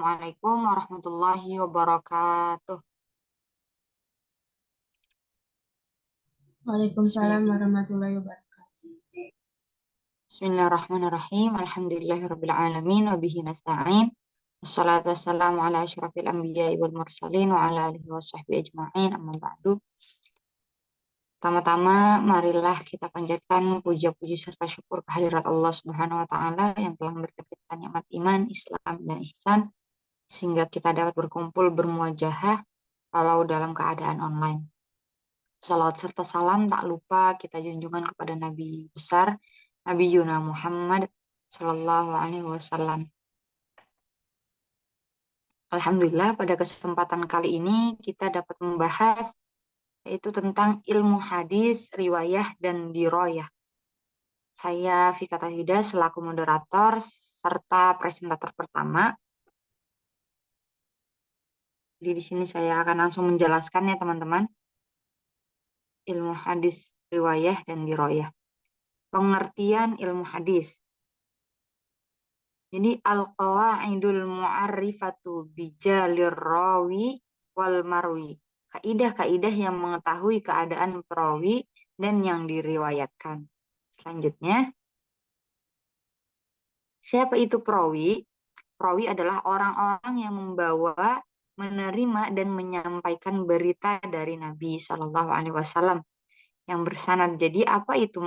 Assalamualaikum warahmatullahi wabarakatuh. Waalaikumsalam Bismillah- warahmatullahi wabarakatuh. Bismillahirrahmanirrahim. Alhamdulillahirabbil alamin wa bihi nasta'in. Wassalatu wassalamu ala asyrafil anbiya'i wal mursalin wa ala alihi washabbihi ajma'in. Amma ba'du. Pertama-tama marilah kita panjatkan puja-puji serta syukur kehadirat Allah Subhanahu wa taala yang telah memberikan kita nikmat iman, Islam dan ihsan sehingga kita dapat berkumpul bermuajahah walau dalam keadaan online. Salawat serta salam tak lupa kita junjungan kepada Nabi besar, Nabi Yuna Muhammad Sallallahu Alaihi Wasallam. Alhamdulillah pada kesempatan kali ini kita dapat membahas yaitu tentang ilmu hadis, riwayah, dan diroyah. Saya Vika Tahida selaku moderator serta presentator pertama. Jadi di sini saya akan langsung menjelaskan ya teman-teman. Ilmu hadis, riwayah, dan diroyah. Pengertian ilmu hadis. Jadi al-qawaidul mu'arrifatu bijalir rawi wal marwi. Kaidah-kaidah yang mengetahui keadaan perawi dan yang diriwayatkan. Selanjutnya, siapa itu perawi? Perawi adalah orang-orang yang membawa, menerima dan menyampaikan berita dari Nabi Shallallahu Alaihi Wasallam yang bersanad. Jadi apa itu?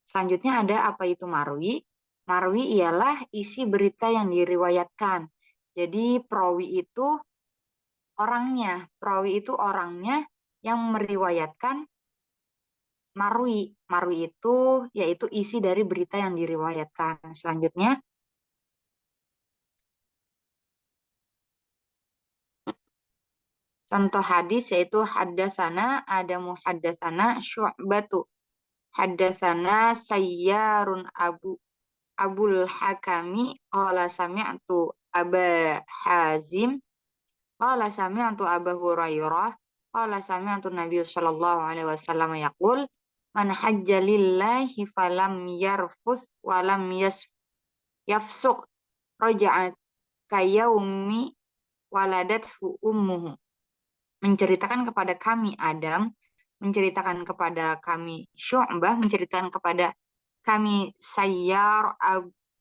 Selanjutnya ada apa itu marwi? Marwi ialah isi berita yang diriwayatkan. Jadi perawi itu orangnya yang meriwayatkan marwi. Marwi itu yaitu isi dari berita yang diriwayatkan. Selanjutnya, contoh hadis yaitu haddatsana, ada muhaddatsana syu'batu. Haddatsana sayyarun Abul Hakami qala sami'tu Aba Hazim qala sami'tu Aba Hurairah qala sami'tu Nabi sallallahu alaihi wasallam yaqul man hajja lillahi falam yarfus walam yafsuq raja'a kayaumi waladathu ummuhu. Menceritakan kepada kami Adam, menceritakan kepada kami Syu'bah, menceritakan kepada kami Sayyar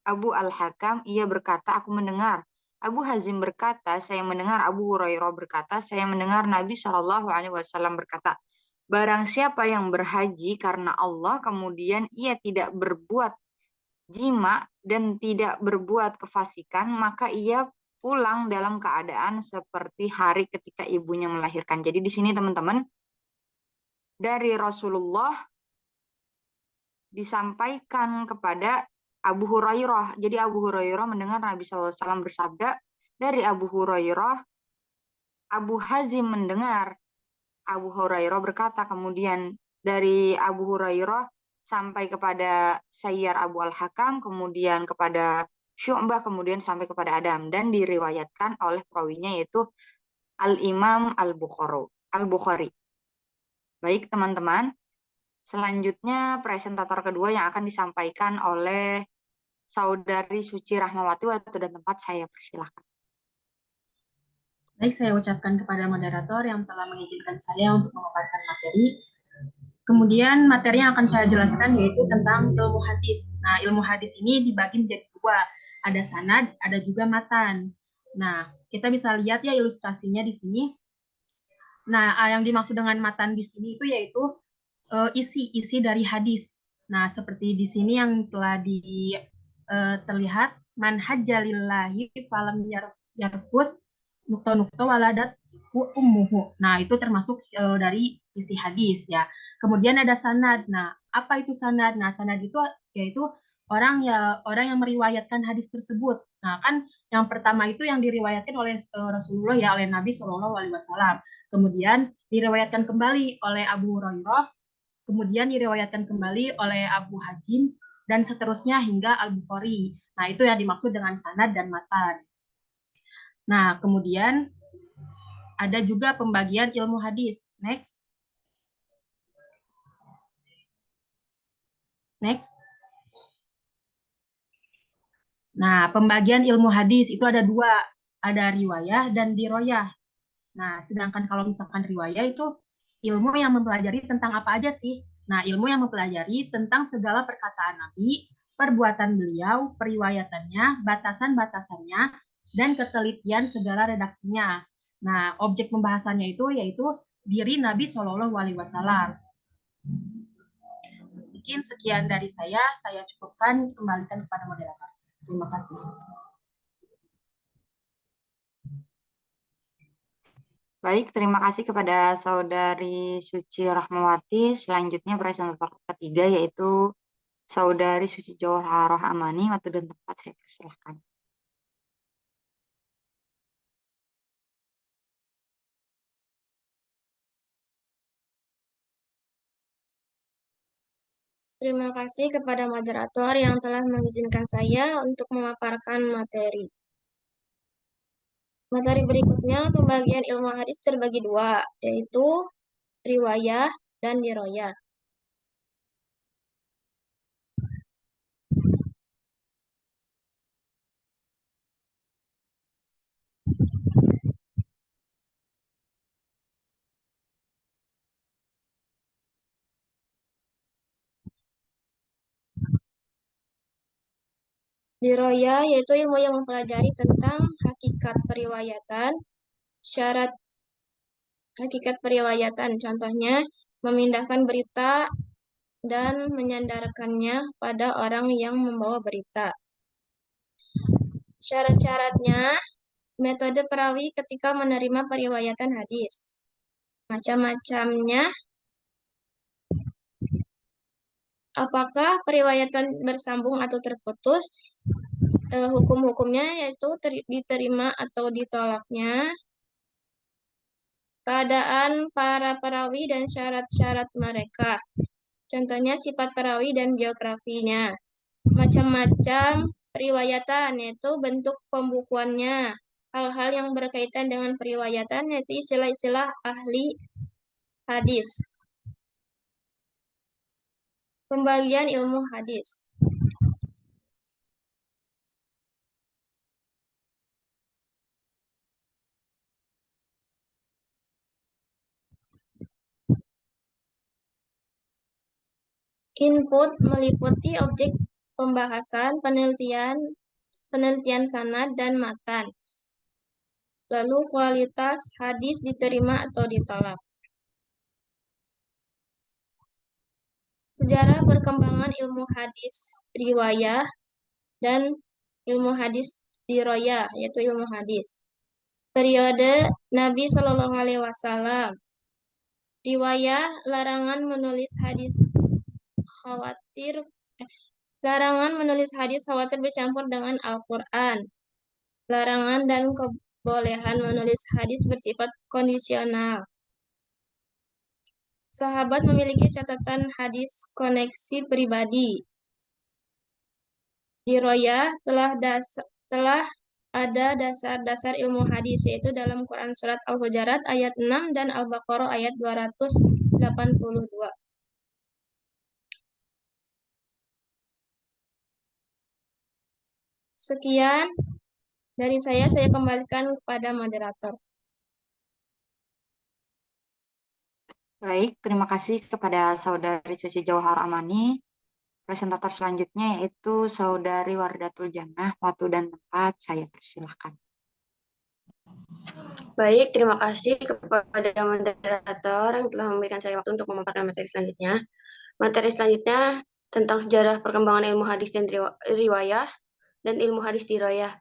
Abu Al-Hakam, ia berkata, aku mendengar. Abu Hazim berkata, saya mendengar. Abu Hurairah berkata, saya mendengar Nabi Shallallahu Alaihi Wasallam berkata, barang siapa yang berhaji karena Allah, kemudian ia tidak berbuat jima dan tidak berbuat kefasikan, maka ia pulang dalam keadaan seperti hari ketika ibunya melahirkan. Jadi di sini teman-teman, dari Rasulullah disampaikan kepada Abu Hurairah. Jadi Abu Hurairah mendengar Nabi SAW bersabda, dari Abu Hurairah, Abu Hazim mendengar Abu Hurairah berkata, kemudian dari Abu Hurairah sampai kepada Sayyar Abu Al-Hakam, kemudian kepada Syu'bah, kemudian sampai kepada Adam. Dan diriwayatkan oleh perawinya yaitu Al-Imam Al-Bukhari. Baik teman-teman, selanjutnya presentator kedua yang akan disampaikan oleh Saudari Suci Rahmawati. Waktu dan tempat saya persilahkan. Baik, saya ucapkan kepada moderator yang telah mengizinkan saya untuk memaparkan materi. Kemudian materi yang akan saya jelaskan yaitu tentang ilmu hadis. Nah, ilmu hadis ini dibagi menjadi dua. Ada sanad, ada juga matan. Nah, kita bisa lihat ya ilustrasinya di sini. Nah, yang dimaksud dengan matan di sini itu yaitu isi dari hadis. Nah, seperti di sini yang telah terlihat man hajjalillahi falam yarfus nukta-nukta waladat ummuhu. Nah, itu termasuk dari isi hadis ya. Kemudian ada sanad. Nah, apa itu sanad? Nah, sanad itu yaitu orang yang meriwayatkan hadis tersebut. Nah, kan yang pertama itu yang diriwayatkan oleh Rasulullah ya, oleh Nabi Shallallahu Alaihi Wasallam. Kemudian diriwayatkan kembali oleh Abu Hurairah, kemudian diriwayatkan kembali oleh Abu Hazim, dan seterusnya hingga Al-Bukhari. Nah, itu yang dimaksud dengan sanad dan matan. Nah, kemudian ada juga pembagian ilmu hadis. Next. Next. Nah, pembagian ilmu hadis itu ada dua. ada riwayah dan diroyah. Nah, sedangkan kalau misalkan riwayah itu ilmu yang mempelajari tentang apa aja sih? Nah, ilmu yang mempelajari tentang segala perkataan Nabi, perbuatan beliau, periwayatannya, batasan-batasannya, dan ketelitian segala redaksinya. Nah, objek pembahasannya itu yaitu diri Nabi Shallallahu Alaihi Wasallam. Mungkin sekian dari saya cukupkan, kembalikan kepada moderator. Terima kasih. Baik, terima kasih kepada Saudari Suci Rahmawati. Selanjutnya presentator ketiga yaitu Saudari Suci Jauharah Amani. Waktu dan tempat saya persilahkan. Terima kasih kepada moderator yang telah mengizinkan saya untuk memaparkan materi. Materi berikutnya, pembagian ilmu hadis terbagi dua, yaitu riwayah dan diroyah. Diroyah yaitu ilmu yang mempelajari tentang hakikat periwayatan, syarat hakikat periwayatan, contohnya memindahkan berita dan menyandarkannya pada orang yang membawa berita. Syarat-syaratnya, metode perawi ketika menerima periwayatan hadis. Macam-macamnya, apakah periwayatan bersambung atau terputus, hukum-hukumnya yaitu diterima atau ditolaknya, keadaan para perawi dan syarat-syarat mereka. Contohnya sifat perawi dan biografinya. Macam-macam periwayatan yaitu bentuk pembukuannya. Hal-hal yang berkaitan dengan periwayatan yaitu istilah-istilah ahli hadis. Pembagian ilmu hadis. Input meliputi objek pembahasan, penelitian sanad dan matan. Lalu kualitas hadis diterima atau ditolak. Sejarah perkembangan ilmu hadis riwayah dan ilmu hadis diroyah, yaitu ilmu hadis. Periode Nabi Shallallahu Alaihi Wasallam. Riwayah larangan menulis hadis khawatir bercampur dengan Al-Quran. Larangan dan kebolehan menulis hadis bersifat kondisional. Sahabat memiliki catatan hadis koneksi pribadi. Diroyah telah ada dasar-dasar ilmu hadis, yaitu dalam Quran Surat Al-Hujurat ayat 6 dan Al-Baqarah ayat 282. Sekian dari saya kembalikan kepada moderator. Baik, terima kasih kepada Saudari Suci Jauharah Amani. Presentator selanjutnya yaitu Saudari Wardatul Jannah. Waktu dan tempat saya persilahkan. Baik, terima kasih kepada moderator yang telah memberikan saya waktu untuk memaparkan materi selanjutnya. Materi selanjutnya tentang sejarah perkembangan ilmu hadis dan riwayah dan ilmu hadis diroyah.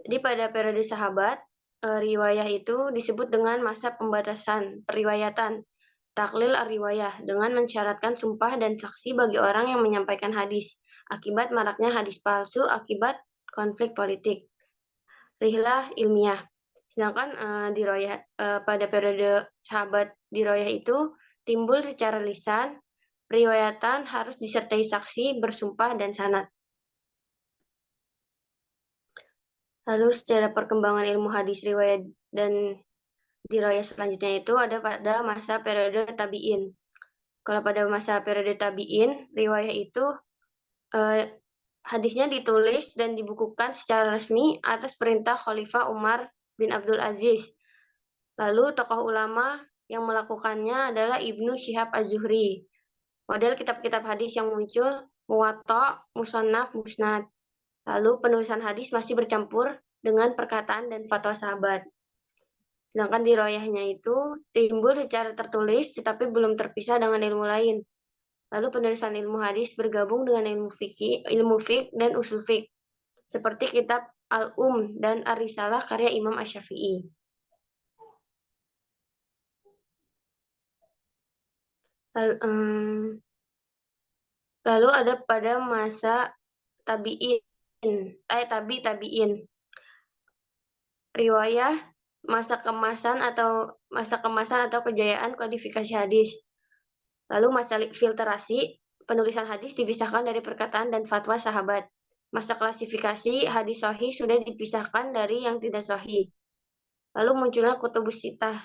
Jadi pada periode sahabat, riwayah itu disebut dengan masa pembatasan periwayatan, taklil ar-riwayah, dengan mensyaratkan sumpah dan saksi bagi orang yang menyampaikan hadis, akibat maraknya hadis palsu akibat konflik politik. Rihlah ilmiah. Sedangkan pada periode sahabat diroyah itu timbul secara lisan, periwayatan harus disertai saksi, bersumpah, dan sanad. Lalu secara perkembangan ilmu hadis riwayat dan diroyah selanjutnya itu ada pada masa periode tabi'in. Kalau pada masa periode tabi'in, riwayah itu hadisnya ditulis dan dibukukan secara resmi atas perintah Khalifah Umar bin Abdul Aziz. Lalu tokoh ulama yang melakukannya adalah Ibnu Syihab Az-Zuhri. Model kitab-kitab hadis yang muncul, Muwatta, Musannaf, Musnad. Lalu penulisan hadis masih bercampur dengan perkataan dan fatwa sahabat. Sedangkan diroyahnya itu timbul secara tertulis tetapi belum terpisah dengan ilmu lain. Lalu penulisan ilmu hadis bergabung dengan ilmu fiqh dan usul fiqh. Seperti kitab Al-Um dan Ar-Risalah karya Imam Asy-Syafi'i. Lalu ada pada masa tabi'in. Riwayah masa kemasan atau kejayaan kodifikasi hadis. Lalu masa filterasi, penulisan hadis dipisahkan dari perkataan dan fatwa sahabat. Masa klasifikasi, hadis sahih sudah dipisahkan dari yang tidak sahih. Lalu munculnya kutubus sitah.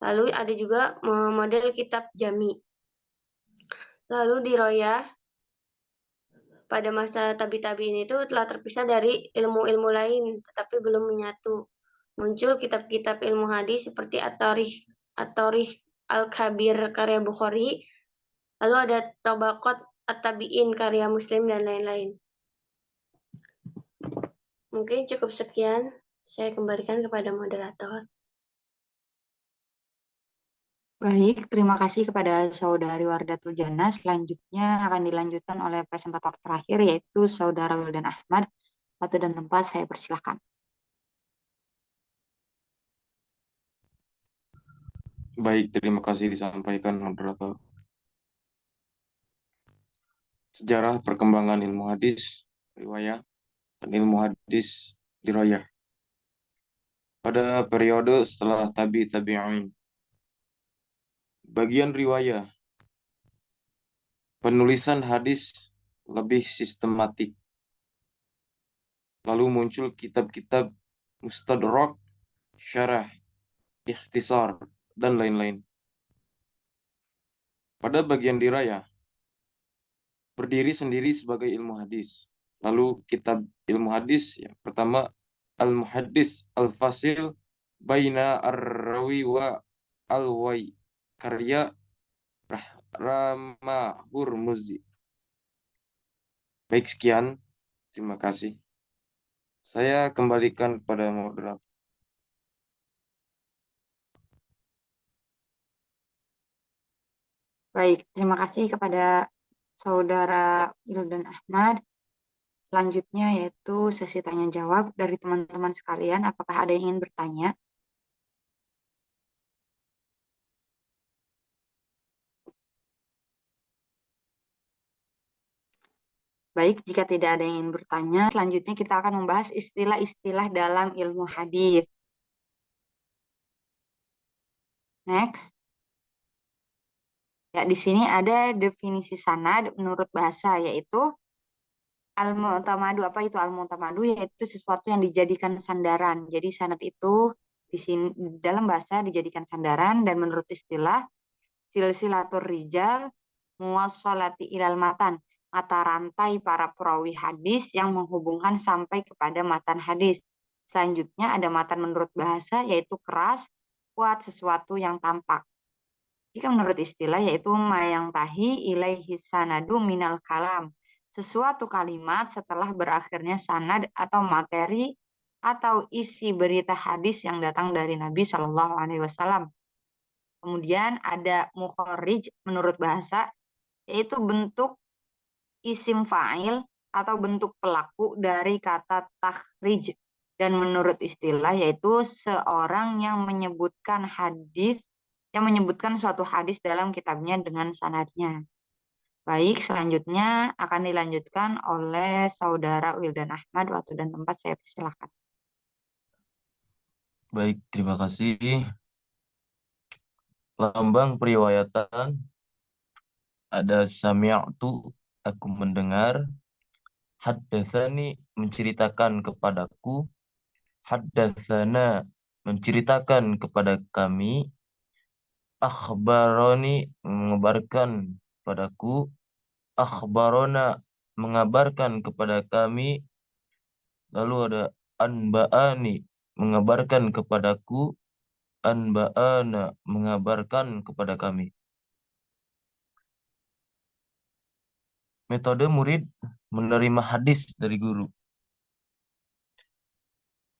Lalu ada juga model kitab jami. Lalu diroyah pada masa tabi'in itu telah terpisah dari ilmu-ilmu lain, tetapi belum menyatu. Muncul kitab-kitab ilmu hadis seperti At-Tarikh Al-Kabir karya Bukhari, lalu ada Tabaqat At-Tabi'in karya Muslim, dan lain-lain. Mungkin cukup sekian, saya kembalikan kepada moderator. Baik, terima kasih kepada Saudari Wardatul Jannah. Selanjutnya akan dilanjutkan oleh presentator terakhir, yaitu Saudara Wildan Ahmad. Waktu dan tempat saya persilahkan. Baik, terima kasih disampaikan moderator. Sejarah perkembangan ilmu hadis, riwayah, dan ilmu hadis diroyah. Pada periode setelah tabi'in, bagian riwayah, penulisan hadis lebih sistematik. Lalu muncul kitab-kitab mustadrak, syarah, ikhtisar, dan lain-lain. Pada bagian dirayah, berdiri sendiri sebagai ilmu hadis. Lalu kitab ilmu hadis yang pertama, Al-Muhaddis Al-Fasil Baina Ar-Rawi wa Al-Wai karya Rama Hurmuzi. Baik, sekian. Terima kasih. Saya kembalikan pada moderator. Baik, terima kasih kepada Saudara Wildan Ahmad. Selanjutnya yaitu sesi tanya jawab dari teman-teman sekalian. Apakah ada yang ingin bertanya? Baik, jika tidak ada yang ingin bertanya, selanjutnya kita akan membahas istilah-istilah dalam ilmu hadis. Next. Ya, di sini ada definisi sanad menurut bahasa, yaitu al-mu'tamadu. Apa itu al-mu'tamadu? Yaitu sesuatu yang dijadikan sandaran. Jadi sanad itu di sini dalam bahasa dijadikan sandaran, dan menurut istilah silsilatur rijal muwassalati ilal matan, mata rantai para perawi hadis yang menghubungkan sampai kepada matan hadis. Selanjutnya ada matan menurut bahasa, yaitu keras, kuat, sesuatu yang tampak. Jika menurut istilah yaitu mayang tahi ilaihi sanadu minal kalam, sesuatu kalimat setelah berakhirnya sanad atau materi atau isi berita hadis yang datang dari Nabi Shallallahu Alaihi Wasallam. Kemudian ada mukharrij menurut bahasa, yaitu bentuk isim fa'il atau bentuk pelaku dari kata takhrij, dan menurut istilah yaitu seorang yang menyebutkan suatu hadis dalam kitabnya dengan sanadnya. Baik, selanjutnya akan dilanjutkan oleh Saudara Wildan Ahmad. Waktu dan tempat saya persilakan. Baik, terima kasih. Lambang periwayatan ada sami'tu, aku mendengar, haddatsani, menceritakan kepadaku, haddatsana, menceritakan kepada kami, akhbaroni, mengabarkan padaku, akhbarona, mengabarkan kepada kami. Lalu ada anba'ani, mengabarkan kepadaku. Anba'ana, mengabarkan kepada kami. Metode murid menerima hadis dari guru.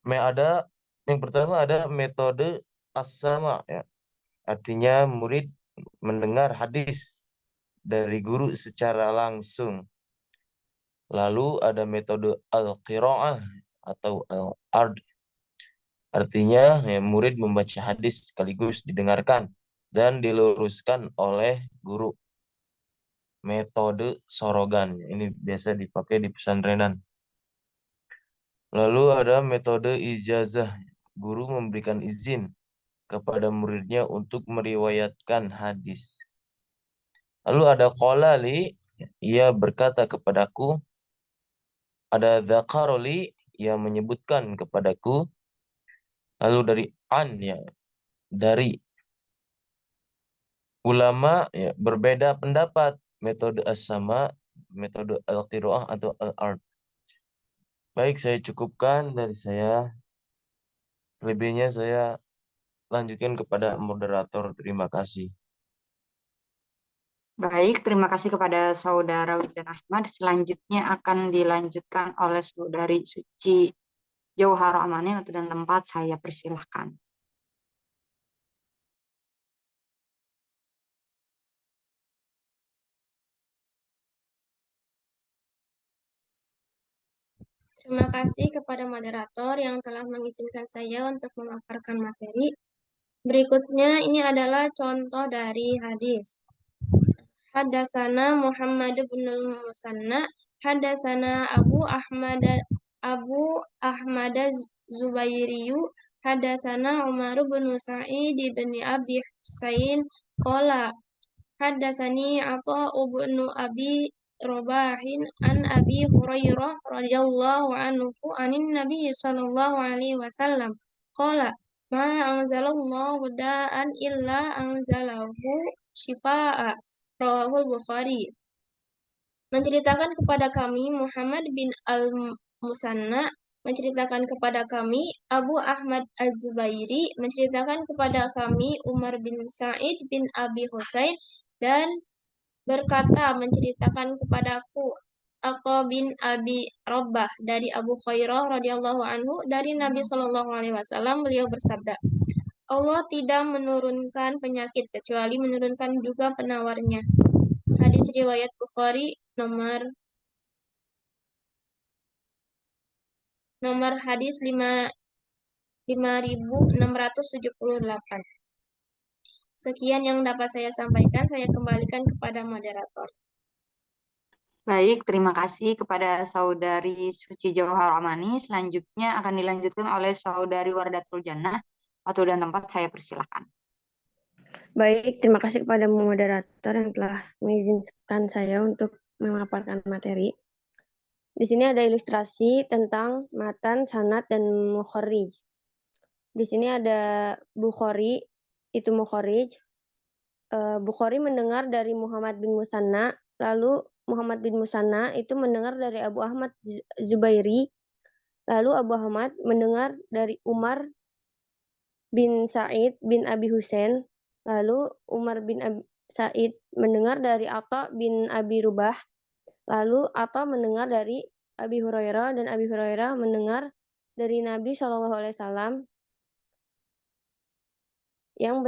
Yang pertama ada metode as-sama, ya. Artinya murid mendengar hadis dari guru secara langsung. Lalu ada metode al-qira'ah atau al-ard. Artinya ya, murid membaca hadis sekaligus didengarkan dan diluruskan oleh guru. Metode sorogan. Ini biasa dipakai di pesantrenan. Lalu ada metode ijazah. Guru memberikan izin kepada muridnya untuk meriwayatkan hadis. Lalu ada qala li, ia berkata kepadaku. Ada dzakaroli, ia menyebutkan kepadaku. Lalu dari an, ya, dari. Ulama ya, berbeda pendapat. Metode as-sama, metode al-qira'ah atau al-ard. Baik, saya cukupkan dari saya. Selebihnya saya lanjutkan kepada moderator. Terima kasih. Baik, terima kasih kepada Saudara Wijan Ahmad. Selanjutnya akan dilanjutkan oleh Saudari Suci Jauhar Amani. Waktu dan tempat saya persilahkan. Terima kasih kepada moderator yang telah mengizinkan saya untuk memaparkan materi. Berikutnya ini adalah contoh dari hadis. Hadasana Muhammad bin Musanna, hadasana Abu Ahmad Zubairiyu, hadasana Umar bin Sa'id bin Abi Husain qala hadasani Atha bin Abi Robahin an Abi Hurairah radhiyallahu anhu anin Nabi sallallahu alaihi wasallam qala ma anzalallahu da'an illa anzalahu shifaa'a rawahul Bukhari. Menceritakan kepada kami Muhammad bin Al-Musanna, menceritakan kepada kami Abu Ahmad Az-Zubairi, menceritakan kepada kami Umar bin Sa'id bin Abi Husain, dan berkata menceritakan kepadaku Aqha bin Abi Rabbah dari Abu Hurairah radhiyallahu anhu dari Nabi Shallallahu alaihi wasallam, beliau bersabda, Allah tidak menurunkan penyakit kecuali menurunkan juga penawarnya. Hadis riwayat Bukhari nomor hadis 5678. Sekian yang dapat saya sampaikan, saya kembalikan kepada moderator. Baik, terima kasih kepada Saudari Suci Jauhar Amani. Selanjutnya akan dilanjutkan oleh Saudari Wardatul Jannah. Waktu dan tempat saya persilahkan. Baik, terima kasih kepada moderator yang telah mengizinkan saya untuk memaparkan materi. Di sini ada ilustrasi tentang matan, sanad, dan mukharrij. Di sini ada Bukhari, itu mukharrij. Bukhari mendengar dari Muhammad bin Musanna, lalu Muhammad bin Musanna itu mendengar dari Abu Ahmad Zubairi, lalu Abu Ahmad mendengar dari Umar bin Sa'id bin Abi Husain, lalu Umar bin Sa'id mendengar dari Atha bin Abi Rubah, lalu Atha mendengar dari Abi Hurairah, dan Abi Hurairah mendengar dari Nabi Shallallahu Alaihi Wasallam, yang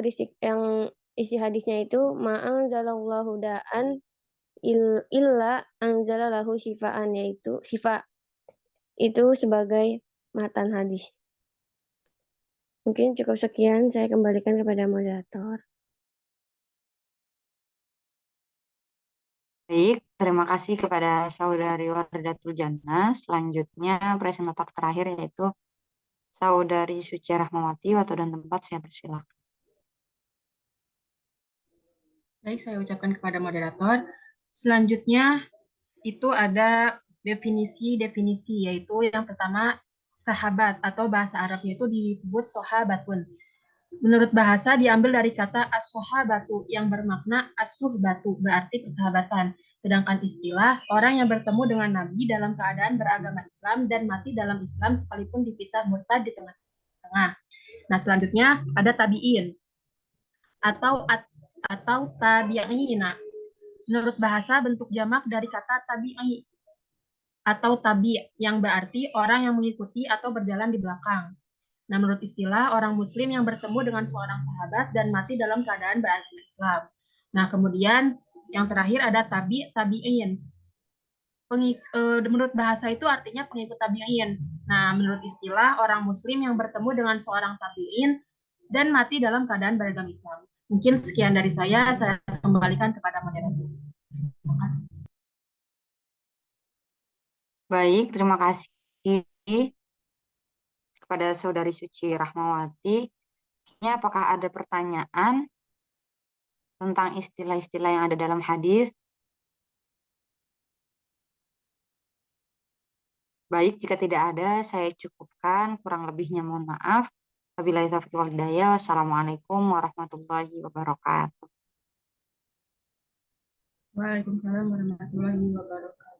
isi hadisnya itu ma'anzalallahu da'an illa anzalalahu shifaan, yaitu shifa itu sebagai matan hadis. Mungkin cukup sekian, saya kembalikan kepada moderator. Baik, terima kasih kepada Saudari Wardatul Jannah. Selanjutnya presentator terakhir yaitu Saudari Suci Rahmawati. Waktu dan tempat saya persilakan. Baik, saya ucapkan kepada moderator. Selanjutnya itu ada definisi-definisi, yaitu yang pertama sahabat, atau bahasa Arabnya itu disebut sohabatun. Menurut bahasa diambil dari kata as-sohabatu yang bermakna as-suhbatu, berarti persahabatan. Sedangkan istilah orang yang bertemu dengan Nabi dalam keadaan beragama Islam dan mati dalam Islam sekalipun dipisah murtad di tengah-tengah. Nah, selanjutnya ada tabi'in atau tabi'ina. Menurut bahasa bentuk jamak dari kata tabi'i atau tabi' yang berarti orang yang mengikuti atau berjalan di belakang. Nah, menurut istilah orang muslim yang bertemu dengan seorang sahabat dan mati dalam keadaan beragama Islam. Nah, kemudian yang terakhir ada tabi'in. Menurut bahasa itu artinya pengikut tabi'in. Nah, menurut istilah orang muslim yang bertemu dengan seorang tabi'in dan mati dalam keadaan beragama Islam. Mungkin sekian dari saya kembalikan kepada moderator. Terima kasih. Baik, terima kasih kepada Saudari Suci Rahmawati. Apakah ada pertanyaan tentang istilah-istilah yang ada dalam hadis? Baik, jika tidak ada, saya cukupkan. Kurang lebihnya mohon maaf. Wabillahi taufiq wal hidayah. Wassalamualaikum warahmatullahi wabarakatuh. Waalaikumsalam warahmatullahi wabarakatuh.